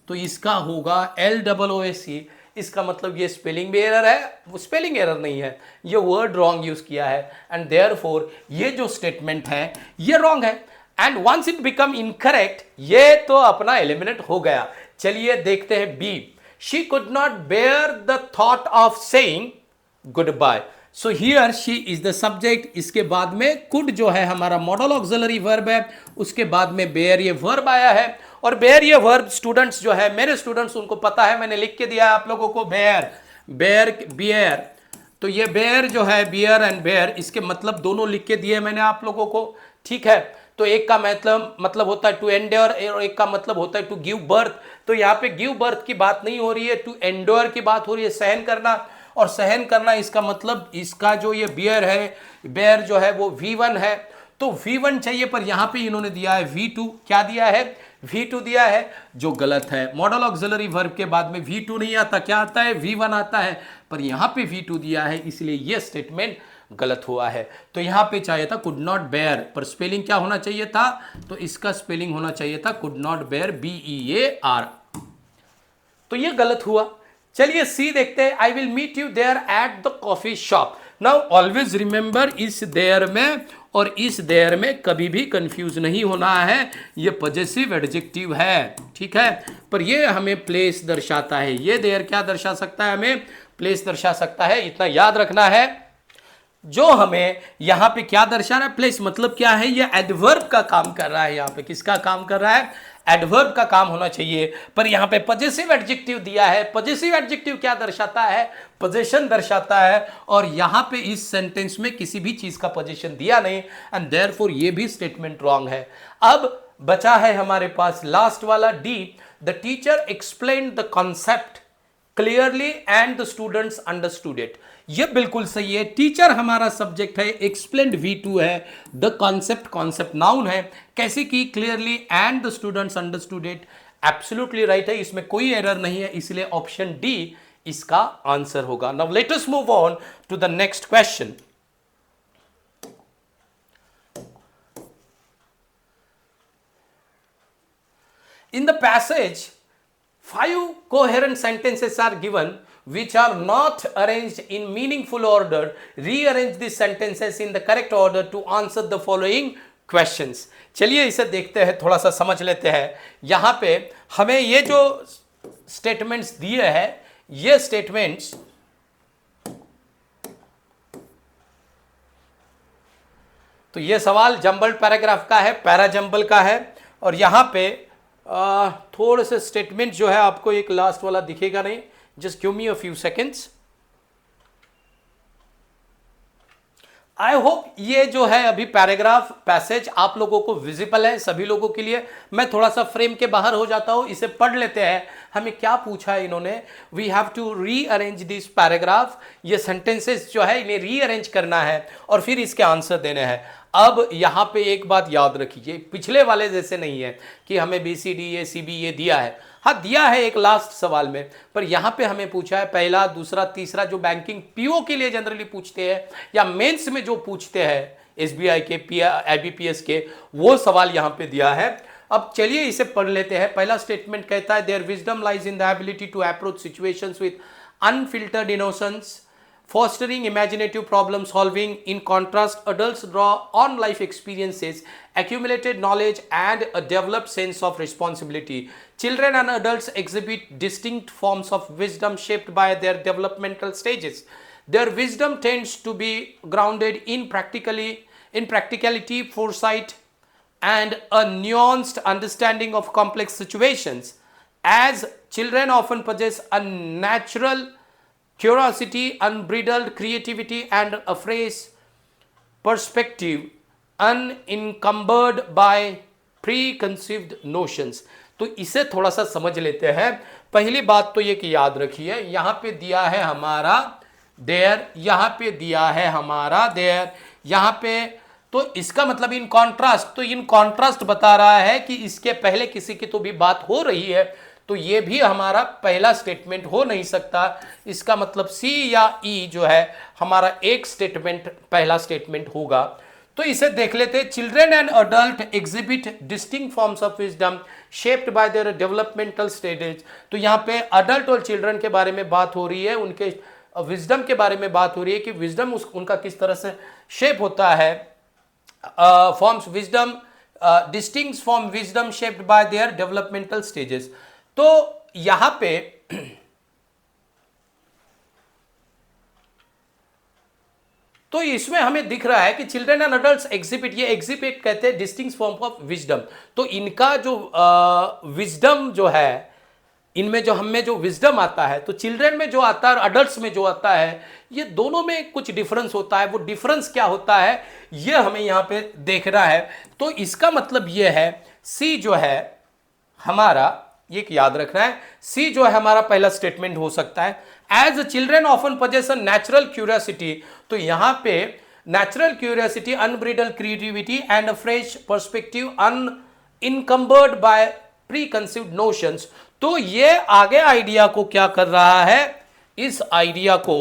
तो इसका होगा LOOSE। इसका मतलब ये स्पेलिंग भी एरर है, वो स्पेलिंग एरर नहीं है, ये वर्ड रॉन्ग यूज किया है, एंड देयरफॉर ये जो स्टेटमेंट है ये रॉन्ग है, and once it become incorrect ये तो अपना एलिमिनेट हो गया। चलिए देखते हैं B. She could not bear the thought of saying goodbye. So here she is the subject, इसके बाद में कुड जो है हमारा मॉडल ऑक्सिलरी वर्ब है, उसके बाद में बेयर ये वर्ब आया है, और बेयर ये वर्ब स्टूडेंट्स जो है, मेरे स्टूडेंट्स उनको पता है, मैंने लिख के दिया है आप लोगों को, बेयर बेयर बियर। तो ये बेयर जो है, बियर एंड बेयर, इसके मतलब दोनों लिख के दिए मैंने आप लोगों को, ठीक है। तो एक का मतलब होता है टू एंड्योर, और एक का मतलब होता है टू गिव बर्थ। तो यहाँ पे गिव बर्थ की बात नहीं हो रही है, टू एंड्योर की बात हो रही है, सहन करना। और सहन करना इसका मतलब, इसका जो ये बियर है, बेयर जो है वो V1 है, तो V1 चाहिए, पर यहां पे इन्होंने दिया है V2। क्या दिया है, V2 दिया है, जो गलत है। मॉडल ऑक्सिलरी वर्ब के बाद में V2 नहीं आता, क्या आता है, V1 आता है, पर यहां पे V2 दिया है, इसलिए ये स्टेटमेंट गलत हुआ है। तो यहां पे चाहिए था कुड नॉट बेयर, पर स्पेलिंग क्या होना चाहिए था, तो इसका स्पेलिंग होना चाहिए था कुड नॉट बेयर, BEAR। तो ये गलत हुआ। चलिए सी देखते हैं। I will meet you there at the coffee shop. Now always remember, इस देयर में और इस देयर में कभी भी कंफ्यूज नहीं होना है, ये पॉजेसिव एडजेक्टिव है, ठीक है, पर ये हमें प्लेस दर्शाता है। ये देयर क्या दर्शा सकता है, हमें प्लेस दर्शा सकता है, इतना याद रखना है। जो हमें यहां पे क्या दर्शा रहा है, प्लेस मतलब क्या है, ये एडवर्ब का काम कर रहा है। यहां पे किसका काम कर रहा है, एडवर्ब का काम होना चाहिए, पर यहां पे पॉजेसिव एडजेक्टिव दिया है। पॉजेसिव एडजेक्टिव क्या दर्शाता है, पोजीशन दर्शाता है, और यहां पे इस सेंटेंस में किसी भी चीज का पोजीशन दिया नहीं, एंड देयरफॉर ये भी स्टेटमेंट रॉन्ग है। अब बचा है हमारे पास लास्ट वाला D. The teacher explained the concept clearly and the students understood it. ये बिल्कुल सही है। टीचर हमारा सब्जेक्ट है, एक्सप्लेन्ड V2 है, द कॉन्सेप्ट नाउन है। कैसे की, clearly and the students understood it, absolutely right है, इसमें कोई एरर नहीं है, इसलिए ऑप्शन डी इसका आंसर होगा। Now let us move on to the next question. In the passage, 5 coherent sentences are given which are not arranged in meaningful order. Rearrange these sentences in the correct order to answer the following questions. चलिए इसे देखते हैं, थोड़ा सा समझ लेते हैं। यहां पे हमें ये जो स्टेटमेंट्स दिए हैं, ये स्टेटमेंट्स तो ये सवाल जंबल्ड पैराग्राफ का है, पैरा जंबल का है, और यहां पे थोड़े से स्टेटमेंट जो है आपको एक लास्ट वाला दिखेगा नहीं, just give me a few seconds. I hope ये जो है अभी पैराग्राफ पैसेज आप लोगों को विजिबल है, सभी लोगों के लिए। मैं थोड़ा सा फ्रेम के बाहर हो जाता हूं, इसे पढ़ लेते हैं। हमें क्या पूछा है इन्होंने, we have to rearrange this paragraph. ये सेंटेंसेस जो है इन्हें रीअरेंज करना है और फिर इसके आंसर देने हैं। अब यहां पे एक बात याद रखिए, पिछले वाले जैसे नहीं है कि हमें BCD CB ये दिया है। हाँ दिया है एक लास्ट सवाल में, पर यहां पे हमें पूछा है पहला, दूसरा, तीसरा, जो बैंकिंग PO के लिए जनरली पूछते हैं या मेंस में जो पूछते हैं SBI के, IBPS के, वो सवाल यहां पे दिया है। अब चलिए इसे पढ़ लेते हैं। पहला स्टेटमेंट कहता है, there wisdom lies in the ability to approach situations with unfiltered innocence, fostering imaginative problem solving. In contrast, adults draw on life experiences, accumulated knowledge, and a developed sense of responsibility. Children and adults exhibit distinct forms of wisdom shaped by their developmental stages. Their wisdom tends to be grounded in practicality, foresight, and a nuanced understanding of complex situations. As children often possess a natural curiosity, unbridled creativity, and a fresh perspective unencumbered by preconceived notions. तो इसे थोड़ा सा समझ लेते हैं। पहली बात तो ये कि याद रखिए, यहां पे दिया है हमारा देयर, यहां पे दिया है हमारा देयर, यहां पे, तो इसका मतलब इन कॉन्ट्रास्ट, तो इन कॉन्ट्रास्ट बता रहा है कि इसके पहले किसी की तो भी बात हो रही है, तो ये भी हमारा पहला स्टेटमेंट हो नहीं सकता। इसका मतलब सी या ई जो है हमारा एक स्टेटमेंट, पहला स्टेटमेंट होगा। तो इसे देख लेते हैं। Children and adult exhibit distinct forms of wisdom shaped by there developmental stages. तो यहाँ पे अडल्ट और चिल्ड्रन के बारे में बात हो रही है, उनके विजडम के बारे में बात हो रही है कि विजडम उनका किस तरह से शेप होता है। Forms wisdom distinct from wisdom shaped by there developmental stages. तो यहां पे तो इसमें हमें दिख रहा है कि चिल्ड्रन एंड अडल्ट्स एग्जिबिट, ये एग्जिबिट कहते हैं डिस्टिंक्ट फॉर्म ऑफ विजडम। तो इनका जो विजडम जो है, इनमें जो हमें जो विजडम आता है, तो चिल्ड्रन में जो आता है और अडल्ट्स में जो आता है, ये दोनों में कुछ डिफरेंस होता है। वो डिफरेंस क्या होता है ये हमें यहां पे देखना है। तो इसका मतलब ये है सी जो है हमारा, ये याद रखना है, सी जो है हमारा पहला स्टेटमेंट हो सकता है। As children often possess a natural curiosity, तो यहां पे natural curiosity, unbridled creativity and a fresh perspective unencumbered by preconceived notions. तो ये आगे आइडिया को क्या कर रहा है, इस आइडिया को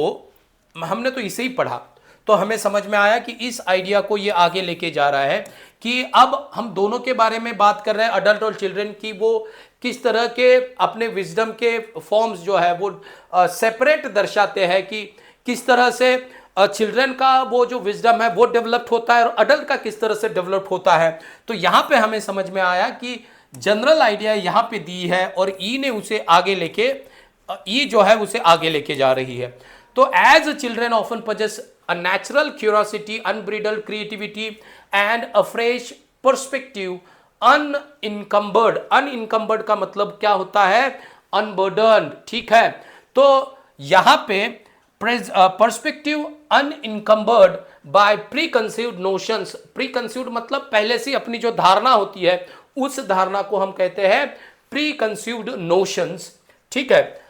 हमने तो इसे ही पढ़ा, तो हमें समझ में आया कि इस आइडिया को ये आगे लेके जा रहा है कि अब हम दोनों के बारे में बात कर रहे हैं, अडल्ट और चिल्ड्रन की, वो किस तरह के अपने विजडम के फॉर्म्स जो है वो सेपरेट दर्शाते हैं कि किस तरह से चिल्ड्रन का वो जो विजडम है वो डेवलप्ड होता है और अडल्ट का किस तरह से डेवलप होता है। तो यहां पे हमें समझ में आया कि जनरल आइडिया यहां पे दी है और ई ने उसे आगे लेके, ई जो है उसे आगे लेके जा रही है। तो as children often possess a natural curiosity, unbridled creativity and a fresh perspective unencumbered. Unencumbered का मतलब क्या होता है, अनबर्डन्ड, ठीक है। तो यहां पे perspective unencumbered by preconceived notions. Preconceived मतलब पहले से अपनी जो धारणा होती है उस धारणा को हम कहते हैं प्री कंसीव्ड नोशंस, ठीक है।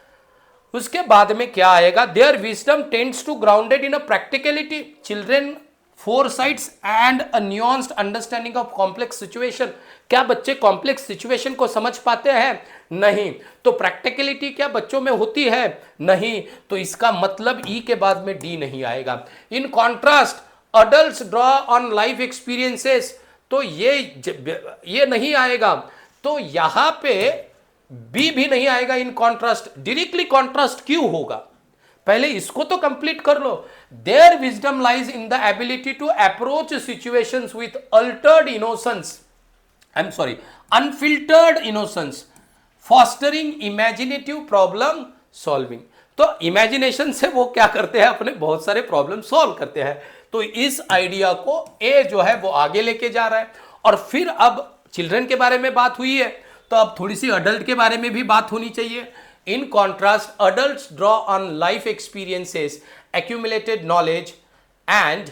उसके बाद में क्या आएगा, their wisdom tends to grounded in a practicality, children foresights and a nuanced understanding of complex situation. क्या बच्चे कॉम्प्लेक्स सिचुएशन को समझ पाते हैं? नहीं। तो प्रैक्टिकलिटी क्या बच्चों में होती है? नहीं। तो इसका मतलब ई के बाद में डी नहीं आएगा। इन contrast adults draw on life experiences, तो ये नहीं आएगा। तो यहां पे बी भी नहीं आएगा। इन कॉन्ट्रास्ट, डायरेक्टली कॉन्ट्रास्ट क्यों होगा, पहले इसको तो कंप्लीट कर लो। Their wisdom lies in the ability to approach situations with altered innocence, I am sorry, unfiltered innocence, fostering imaginative problem solving. तो इमेजिनेशन से वो क्या करते हैं, अपने बहुत सारे प्रॉब्लम सॉल्व करते हैं। तो इस आइडिया को ए जो है वो आगे लेके जा रहा है। और फिर अब चिल्ड्रन के बारे में बात हुई है, तो अब थोड़ी सी अडल्ट के बारे में भी बात होनी चाहिए। In contrast adults draw on life experiences, accumulated knowledge and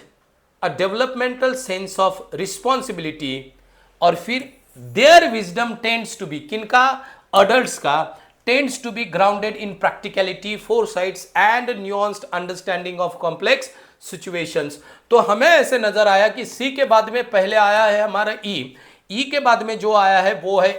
a developmental sense of responsibility. और फिर their wisdom tends to be, किनका, अडल्ट्स का, tends to be grounded in practicality, foresights and nuanced understanding of complex situations. तो हमें ऐसे नजर आया कि सी के बाद में पहले आया है हमारा ई, ई के बाद में जो आया है वो है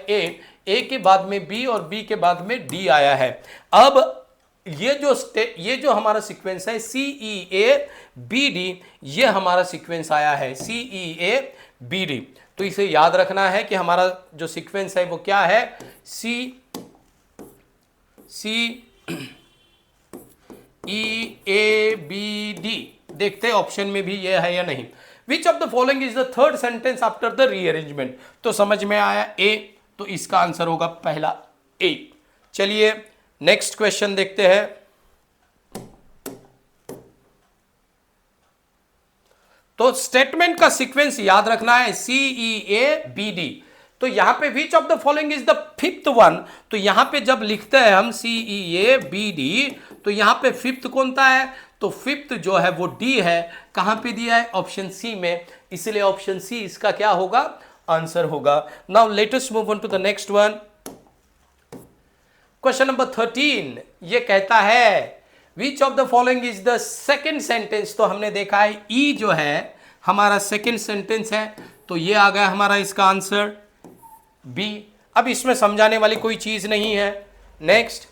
ए के बाद में बी और बी के बाद में डी आया है। अब ये जो हमारा सीक्वेंस है सी ई ए बी डी, ये हमारा सीक्वेंस आया है सी ई ए बी डी। तो इसे याद रखना है कि हमारा जो सीक्वेंस है वो क्या है, सी ई ए बी डी। देखते हैं ऑप्शन में भी ये है या नहीं। विच of the following is the third sentence after the rearrangement. तो समझ में आया ए, तो इसका आंसर होगा पहला ए। चलिए नेक्स्ट क्वेश्चन देखते हैं। तो स्टेटमेंट का सीक्वेंस याद रखना है सी ई ए बी डी। तो यहां पे विच of the following is the fifth one, तो यहां पे जब लिखते हैं हम सी ई ए बी डी, तो यहां पे फिफ्थ कौन सा है, तो फिफ्थ जो है वो डी है। कहां पे दिया है, ऑप्शन सी में, इसलिए ऑप्शन सी इसका क्या होगा, आंसर होगा। Now let us move on to the next one. Question number 13 ये कहता है which of the following is the second sentence. तो हमने देखा है ई जो है हमारा सेकेंड सेंटेंस है, तो ये आ गया हमारा इसका आंसर बी। अब इसमें समझाने वाली कोई चीज नहीं है। Next,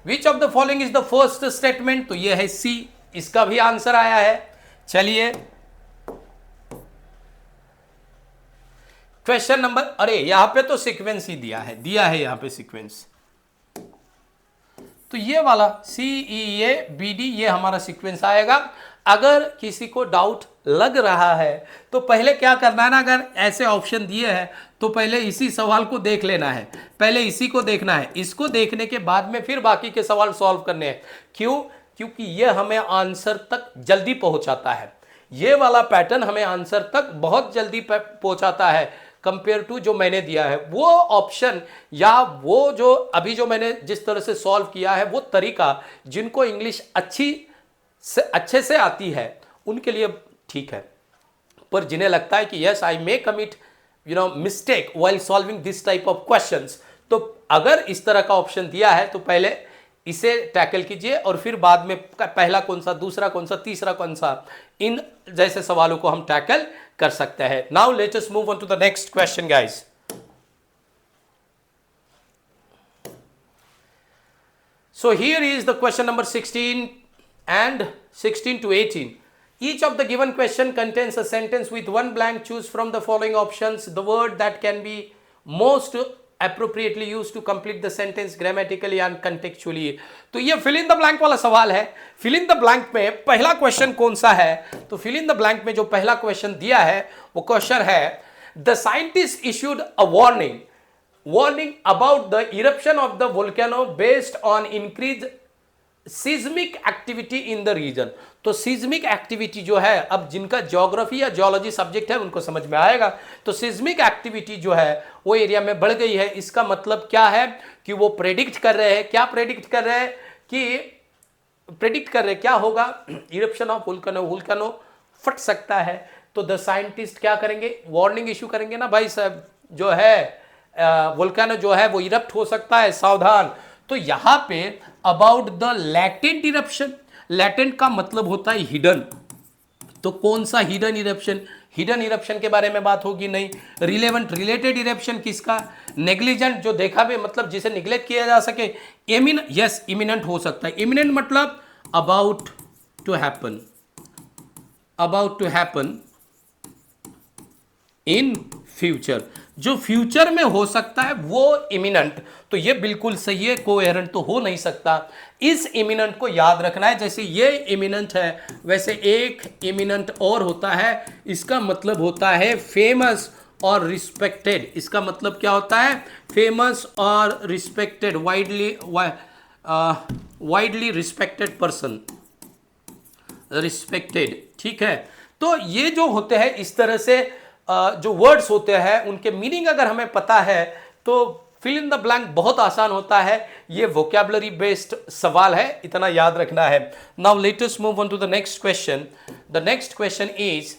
which of the following is the first statement. तो ये है सी, इसका भी आंसर आया है। चलिए क्वेश्चन नंबर, अरे यहां पे तो सीक्वेंस ही दिया है यहां पे सीक्वेंस। तो ये वाला सी ई ए बी डी ये हमारा सीक्वेंस आएगा। अगर किसी को डाउट लग रहा है तो पहले क्या करना है ना, अगर ऐसे ऑप्शन दिए हैं तो पहले इसी सवाल को देख लेना है, पहले इसी को देखना है, इसको देखने के बाद में फिर बाकी के सवाल सॉल्व करने हैं। क्यों? क्योंकि ये हमें आंसर तक जल्दी पहुंचाता है। ये वाला पैटर्न हमें आंसर तक बहुत जल्दी पहुंचाता है कंपेयर टू जो मैंने दिया है। वो ऑप्शन या वो जो अभी जो मैंने जिस तरह से सॉल्व किया है वो तरीका जिनको इंग्लिश अच्छे से आती है उनके लिए ठीक है, पर जिन्हें लगता है कि yes I may commit mistake while solving this type of questions, तो अगर इस तरह का ऑप्शन दिया है तो पहले इसे टैकल कीजिए और फिर बाद में पहला कौन सा, दूसरा कौन सा, तीसरा कौन सा, इन जैसे सवालों को हम टैकल कर सकते हैं। Now let us move on to the next question guys. So here is the question number 16 and 16 to 18. Each of the given question contains a sentence with one blank. Choose from the following options the word that can be most appropriately used to complete the sentence grammatically and contextually. तो ये fill in the blank वाला सवाल है। fill in the blank में पहला question कौन सा है? तो fill in the blank में जो पहला क्वेश्चन दिया है वो क्वेश्चन है the scientist issued a warning about the eruption of the volcano based on increased seismic activity in the region. तो seismic activity जो है, अब जिनका ज्योग्राफी या जियोलॉजी सब्जेक्ट है उनको समझ में आएगा। तो seismic activity जो है वो एरिया में बढ़ गई है। इसका मतलब क्या है कि वो प्रेडिक्ट कर रहे हैं, क्या प्रेडिक्ट कर रहे हैं कि प्रेडिक्ट कर रहे हैं क्या होगा, इरप्शन ऑफ वोल्केनो फट सकता है। तो द साइंटिस्ट क्या करेंगे, वार्निंग इशू करेंगे ना भाई साहब, जो है वोल्केनो जो है वो इरप्ट हो सकता है, सावधान। तो यहां पे about the latent eruption, latent का मतलब होता है हिडन। तो कौन सा हिडन इरप्शन, हिडन इरप्शन के बारे में बात होगी नहीं। रिलेवेंट रिलेटेड इरप्शन किसका, नेग्लिजेंट जो देखा भी मतलब जिसे निग्लेक्ट किया जा सके। यस इमिनेंट हो सकता है। इमिनेंट मतलब about to happen, about to happen in future, जो फ्यूचर में हो सकता है वो इमिनेंट। तो ये बिल्कुल सही है, कोहेरेंट तो हो नहीं सकता। इस इमिनेंट को याद रखना है, जैसे ये इमिनेंट है वैसे एक इमिनेंट और होता है, इसका मतलब होता है फेमस और रिस्पेक्टेड। इसका मतलब क्या होता है, फेमस और respected, widely respected person, respected, ठीक है। तो ये जो होते हैं इस तरह से जो वर्ड्स होते हैं उनके मीनिंग अगर हमें पता है तो फिल इन द ब्लैंक बहुत आसान होता है। ये वोकैबुलरी बेस्ड सवाल है, इतना याद रखना है। Now let us move on to the next question. The next question is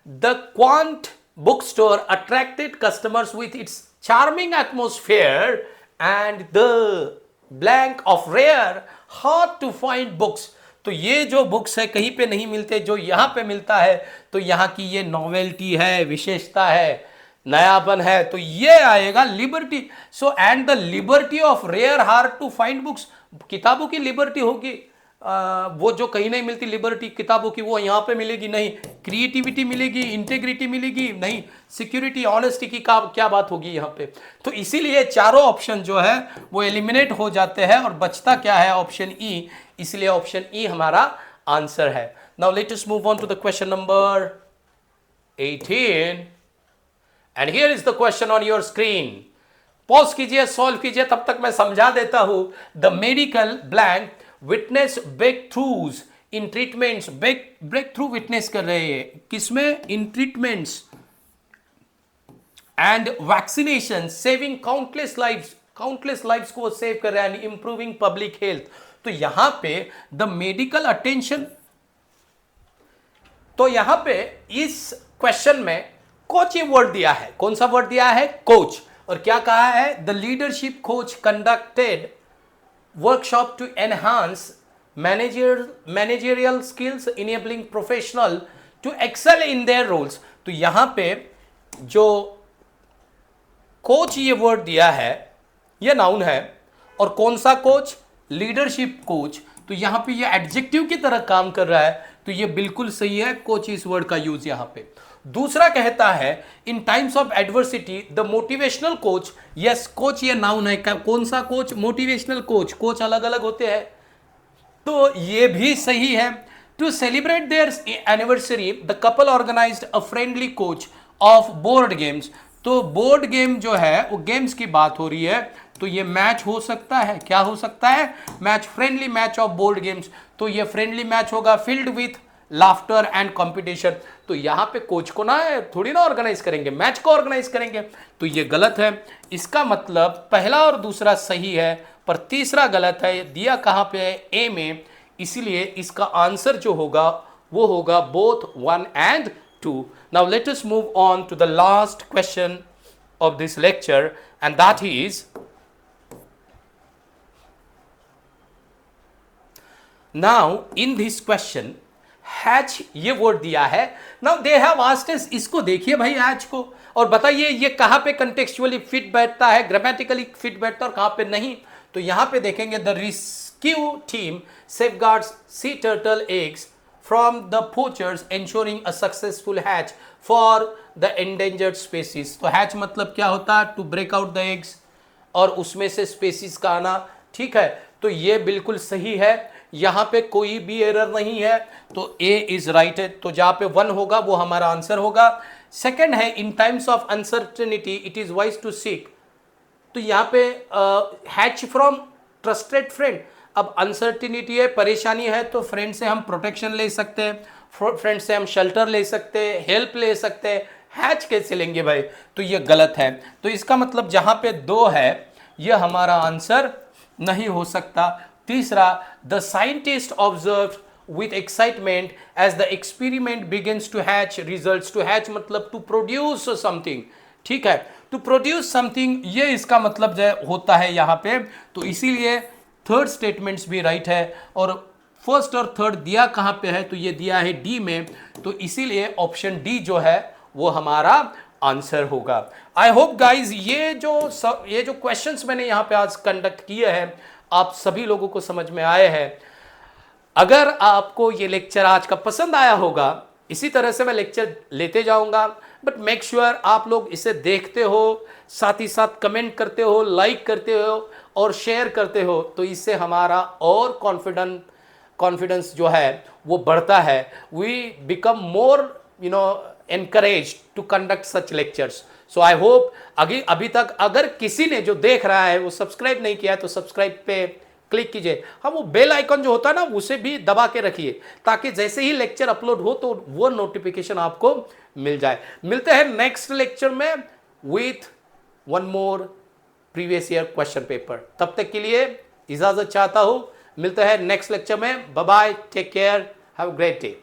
the quaint book store attracted customers with its charming atmosphere and the blank of rare hard to find books. तो ये जो books है कहीं पे नहीं मिलते, जो यहाँ पे मिलता है तो यहाँ की ये नॉवेल्टी है, विशेषता है, नयापन है, तो ये आएगा liberty. So and the liberty of rare hard to find books, किताबों की लिबर्टी होगी, वो जो कहीं नहीं मिलती लिबर्टी किताबों की वो यहाँ पे मिलेगी नहीं। क्रिएटिविटी मिलेगी, इंटेग्रिटी मिलेगी नहीं, सिक्योरिटी ऑनेस्टी की क्या बात होगी यहाँ पे। तो इसीलिए चारों ऑप्शन जो है वो एलिमिनेट हो जाते हैं और बचता क्या है, ऑप्शन ई। इसलिए ऑप्शन ई हमारा आंसर है। Now let us move on to the question number 18 and here is the question on your screen. Pause कीजिए, सॉल्व कीजिए, तब तक मैं समझा देता हूं। The medical blank witness breakthroughs in treatments, breakthrough witness कर रहे हैं किसमें, in treatments and vaccination, saving countless lives को सेव कर रहे हैं, इंप्रूविंग पब्लिक हेल्थ। तो यहां पे द मेडिकल अटेंशन, तो यहां पे इस क्वेश्चन में कोच ये वर्ड दिया है, कौन सा वर्ड दिया है? कोच। और क्या कहा है? The leadership coach conducted workshop to enhance managerial skills enabling professional to excel in their roles. तो यहां पे जो कोच ये वर्ड दिया है, ये नाउन है, और कौन सा कोच? Leadership coach. तो यहां पे ये एडजेक्टिव की तरह काम कर रहा है, तो ये बिल्कुल सही है, कोच इस वर्ड का यूज यहां पे। दूसरा कहता है in times of adversity the motivational coach, yes coach ये नाउन है, कौन सा कोच? Motivational coach. कोच अलग अलग होते हैं, तो ये भी सही है। To celebrate their anniversary the couple organised a friendly coach of board games. तो बोर्ड गेम जो है वो गेम्स की बात हो रही है, तो ये मैच हो सकता है, क्या हो सकता है? Match, friendly match of board games. तो ये फ्रेंडली मैच होगा field with laughter and competition. तो यहां पे कोच को ना थोड़ी ना ऑर्गेनाइज करेंगे, मैच को ऑर्गेनाइज करेंगे, तो ये गलत है। इसका मतलब पहला और दूसरा सही है, पर तीसरा गलत है। दिया कहां पे है? ए में, इसीलिए इसका आंसर जो होगा वो होगा both 1 and 2। Now let us move on to the last question of this lecture, and that is now in this question hatch ये word दिया है। now they have asked us, इसको देखिए भाई hatch को, और बताइए ये कहां पे contextually fit बैठता है, grammatically fit बैठता है और कहां पे नहीं। तो यहां पे देखेंगे the rescue team safeguards sea turtle eggs from the poachers ensuring a successful hatch for the endangered species। तो hatch मतलब क्या होता है? to break out the eggs, और उसमें से species का आना, ठीक है। तो ये बिल्कुल सही है, यहां पे कोई भी एरर नहीं है, तो A इज राइट है। तो जहां पे 1 होगा वो हमारा आंसर होगा। सेकंड है in times of uncertainty it is wise to seek. तो यहां पे हैच फ्रॉम ट्रस्टेड फ्रेंड। अब अनसर्टिनिटी है, परेशानी है, तो फ्रेंड से हम प्रोटेक्शन ले सकते हैं, फ्रेंड से हम शेल्टर ले सकते हैं, हेल्प ले सकते हैं, हैच कैसे लेंगे भाई? तो ये गलत है। तो इसका मतलब जहां पे 2 है ये हमारा आंसर नहीं हो सकता। तीसरा, the scientist observe with excitement as the experiment begins to hatch results। to hatch मतलब to produce something, ठीक है, to produce something, ये इसका मतलब जो होता है यहाँ पे। तो इसीलिए थर्ड स्टेटमेंट्स भी राइट है, और फर्स्ट और थर्ड दिया कहाँ पे है? तो ये दिया है डी में, तो इसीलिए ऑप्शन डी जो है वो हमारा आंसर होगा। आई होप गाइज ये जो क्वेश्चंस मैंने यहाँ पे आज कंडक्ट किए हैं आप सभी लोगों को समझ में आए हैं। अगर आपको ये लेक्चर आज का पसंद आया होगा, इसी तरह से मैं लेक्चर लेते जाऊंगा, बट मेक श्योर आप लोग इसे देखते हो, साथ ही साथ कमेंट करते हो, लाइक करते हो और शेयर करते हो, तो इससे हमारा और कॉन्फिडेंस जो है वो बढ़ता है। We become more encouraged to conduct such lectures। so I hope अभी तक अगर किसी ने जो देख रहा है वो सब्सक्राइब नहीं किया है तो सब्सक्राइब पे क्लिक कीजिए। हम वो बेल आइकन जो होता है ना उसे भी दबा के रखिए, ताकि जैसे ही लेक्चर अपलोड हो तो वो नोटिफिकेशन आपको मिल जाए। मिलते हैं नेक्स्ट लेक्चर में with one more previous year question paper. तब तक के लिए इजाजत चाहता हूं, मिलते हैं नेक्स्ट लेक्चर में। Bye bye, take care, have a great day.